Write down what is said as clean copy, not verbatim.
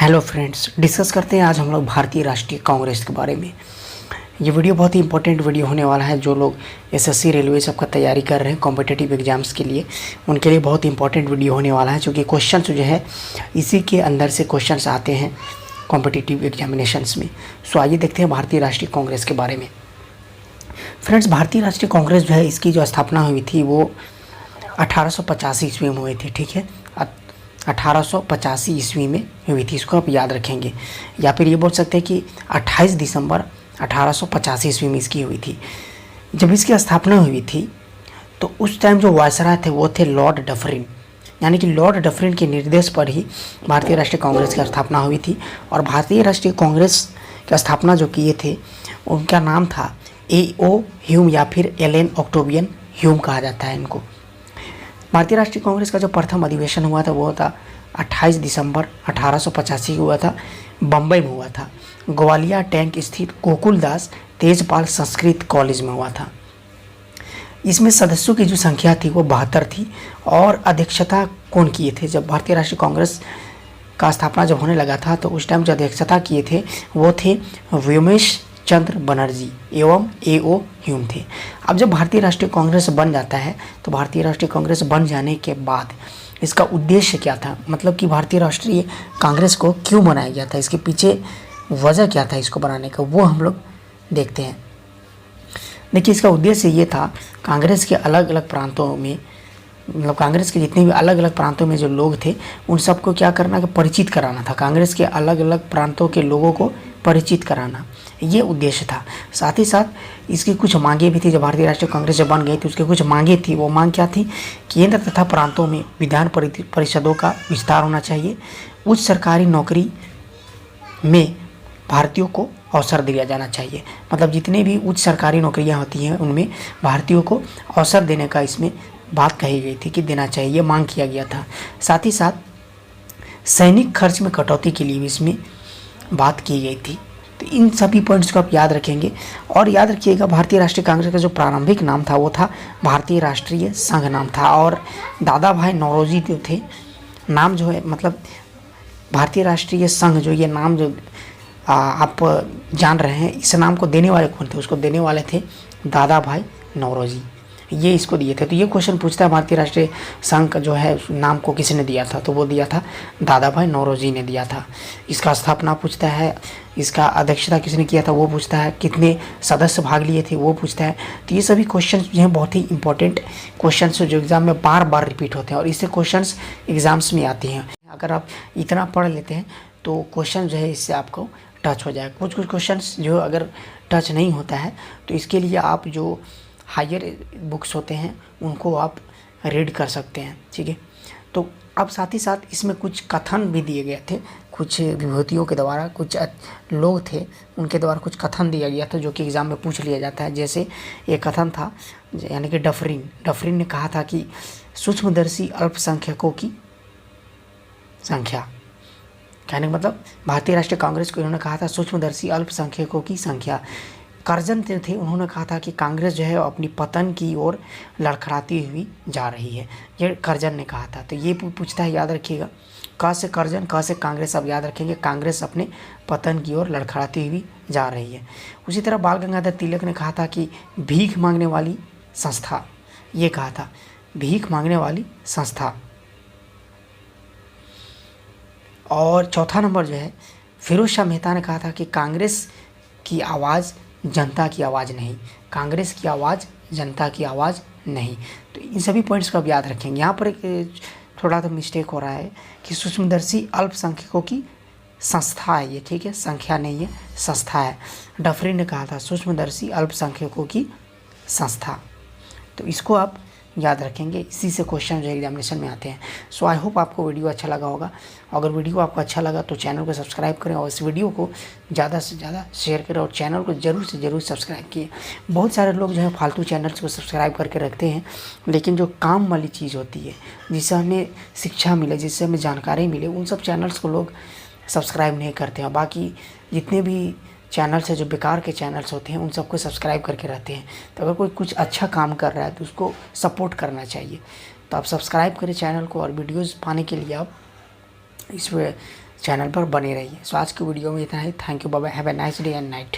Hello friends, discuss करते हैं आज हम लोग भारतीय राष्ट्रीय कांग्रेस के बारे में। ये वीडियो बहुत ही इंपॉर्टेंट वीडियो होने वाला है। जो लोग एसएससी रेलवे सबका तैयारी कर रहे हैं कॉम्पिटिटिव एग्जाम्स के लिए, उनके लिए बहुत इंपॉर्टेंट वीडियो होने वाला है, क्योंकि क्वेश्चन जो है इसी के अंदर से क्वेश्चन आते हैं कॉम्पिटिटिव एग्जामिनेशंस में। सो आइए देखते हैं भारतीय राष्ट्रीय कांग्रेस के बारे में। फ्रेंड्स, भारतीय राष्ट्रीय कांग्रेस जो है इसकी जो स्थापना हुई थी वो 1885 ईस्वी में हुई थी। ठीक है, 1885 ईस्वी में हुई थी, इसको आप याद रखेंगे। या फिर ये बोल सकते हैं कि 28 दिसंबर 1885 ईस्वी में इसकी हुई थी। जब इसकी स्थापना हुई थी तो उस टाइम जो वायसराय थे वो थे लॉर्ड डफरिन, यानी कि लॉर्ड डफरिन के निर्देश पर ही भारतीय राष्ट्रीय कांग्रेस की स्थापना हुई थी। और भारतीय राष्ट्रीय कांग्रेस की स्थापना जो किए थे उनका नाम था A.O. ह्यूम या फिर एलन ऑक्टेवियन ह्यूम कहा जाता है इनको। भारतीय राष्ट्रीय कांग्रेस का जो प्रथम अधिवेशन हुआ था वो था 28 दिसंबर 1885 को हुआ था, बम्बई में हुआ था। ग्वालियर टैंक स्थित गोकुलदास तेजपाल संस्कृत कॉलेज में हुआ था। इसमें सदस्यों की जो संख्या थी वो 72 थी। और अध्यक्षता कौन किए थे? जब भारतीय राष्ट्रीय कांग्रेस का स्थापना जब होने लगा था तो उस टाइम जो अध्यक्षता किए थे वो थे व्योमेश चंद्र बनर्जी एवं A.O. ह्यूम थे। अब जब भारतीय राष्ट्रीय कांग्रेस बन जाता है तो भारतीय राष्ट्रीय कांग्रेस बन जाने के बाद इसका उद्देश्य क्या था, मतलब कि भारतीय राष्ट्रीय कांग्रेस को क्यों बनाया गया था, इसके पीछे वजह क्या था इसको बनाने का, वो हम लोग देखते हैं। देखिए, इसका उद्देश्य ये था, कांग्रेस के अलग अलग प्रांतों में, मतलब कांग्रेस के जितने भी अलग अलग प्रांतों में जो लोग थे उन सबको क्या करना, कि परिचित कराना था। कांग्रेस के अलग अलग प्रांतों के लोगों को परिचित कराना, ये उद्देश्य था। साथ ही साथ इसकी कुछ मांगे भी थी। जब भारतीय राष्ट्रीय कांग्रेस जब बन गई थी उसकी कुछ मांगे थी। वो मांग क्या थी? केंद्र तथा प्रांतों में विधान परिषदों का विस्तार होना चाहिए, उच्च सरकारी नौकरी में भारतीयों को अवसर दिया जाना चाहिए। मतलब जितने भी उच्च सरकारी नौकरियां होती हैं उनमें भारतीयों को अवसर देने का इसमें बात कही गई थी कि देना चाहिए, ये मांग किया गया था। साथ ही साथ सैनिक खर्च में कटौती के लिए भी इसमें बात की गई थी। तो इन सभी पॉइंट्स को आप याद रखेंगे। और याद रखिएगा, भारतीय राष्ट्रीय कांग्रेस का जो प्रारंभिक नाम था वो था भारतीय राष्ट्रीय संघ नाम था। और दादा भाई नौरोजी जो थे, नाम जो है मतलब भारतीय राष्ट्रीय संघ जो ये नाम जो आप जान रहे हैं, इस नाम को देने वाले कौन थे? उसको देने वाले थे दादा भाई नौरोजी, ये इसको दिए थे। तो ये क्वेश्चन पूछता है भारतीय राष्ट्रीय संघ जो है नाम को किसने दिया था, तो वो दिया था दादा भाई नौरोजी ने दिया था। इसका स्थापना पूछता है, इसका अध्यक्षता किसने किया था वो पूछता है, कितने सदस्य भाग लिए थे वो पूछता है। तो ये सभी क्वेश्चन जो हैं बहुत ही इंपॉर्टेंट क्वेश्चन जो एग्जाम में बार बार रिपीट होते हैं और इससे क्वेश्चन एग्जाम्स में आते हैं। अगर आप इतना पढ़ लेते हैं तो क्वेश्चन जो है इससे आपको टच हो जाएगा। कुछ कुछ क्वेश्चंस जो अगर टच नहीं होता है तो इसके लिए आप जो हायर बुक्स होते हैं उनको आप रीड कर सकते हैं। ठीक है, तो अब साथ ही साथ इसमें कुछ कथन भी दिए गए थे, कुछ विभूतियों के द्वारा, कुछ लोग थे उनके द्वारा कुछ कथन दिया गया था जो कि एग्ज़ाम में पूछ लिया जाता है। जैसे एक कथन था, यानी कि डफरिन ने कहा था कि सूक्ष्मदर्शी अल्पसंख्यकों की संख्या, कहने का मतलब भारतीय राष्ट्रीय कांग्रेस को इन्होंने कहा था सूक्ष्मदर्शी अल्पसंख्यकों की संख्या। कर्जन थे, उन्होंने कहा था कि कांग्रेस जो है अपनी पतन की ओर लड़खड़ाती हुई जा रही है, ये कर्जन ने कहा था। तो ये पूछता है, याद रखिएगा, क से कर्जन, क से कांग्रेस, अब याद रखेंगे कांग्रेस अपने पतन की ओर लड़खड़ाती हुई जा रही है। उसी तरह बाल गंगाधर तिलक ने कहा था कि भीख मांगने वाली संस्था, ये कहा था भीख मांगने वाली संस्था। और चौथा नंबर जो है फिरोज शाह मेहता ने कहा था कि कांग्रेस की आवाज़ जनता की आवाज़ नहीं, कांग्रेस की आवाज़ जनता की आवाज़ नहीं। तो इन सभी पॉइंट्स को आप याद रखेंगे। यहाँ पर एक थोड़ा तो मिस्टेक हो रहा है कि सूक्ष्मदर्शी अल्पसंख्यकों की संस्था है ये, ठीक है, संख्या नहीं है, संस्था है। डफरिन ने कहा था सूक्ष्मदर्शी अल्पसंख्यकों की संस्था। तो इसको आप याद रखेंगे, इसी से क्वेश्चन जो एग्जामिनेशन में आते हैं। सो आई होप आपको वीडियो अच्छा लगा होगा। अगर वीडियो आपको अच्छा लगा तो चैनल को सब्सक्राइब करें और इस वीडियो को ज़्यादा से ज़्यादा शेयर करें और चैनल को ज़रूर से ज़रूर सब्सक्राइब किए। बहुत सारे लोग जो है फालतू चैनल्स को सब्सक्राइब करके रखते हैं, लेकिन जो काम वाली चीज़ होती है, जिससे हमें शिक्षा मिले, जिससे हमें जानकारी मिले, उन सब चैनल्स को लोग सब्सक्राइब नहीं करते हैं। बाकी जितने भी चैनल्स है जो बेकार के चैनल्स होते हैं उन सबको सब्सक्राइब करके रहते हैं। तो अगर कोई कुछ अच्छा काम कर रहा है तो उसको सपोर्ट करना चाहिए। तो आप सब्सक्राइब करें चैनल को और वीडियोस पाने के लिए आप इस चैनल पर बने रहिए। सो आज की वीडियो में इतना ही। Thank you, bye bye, have a nice day and night.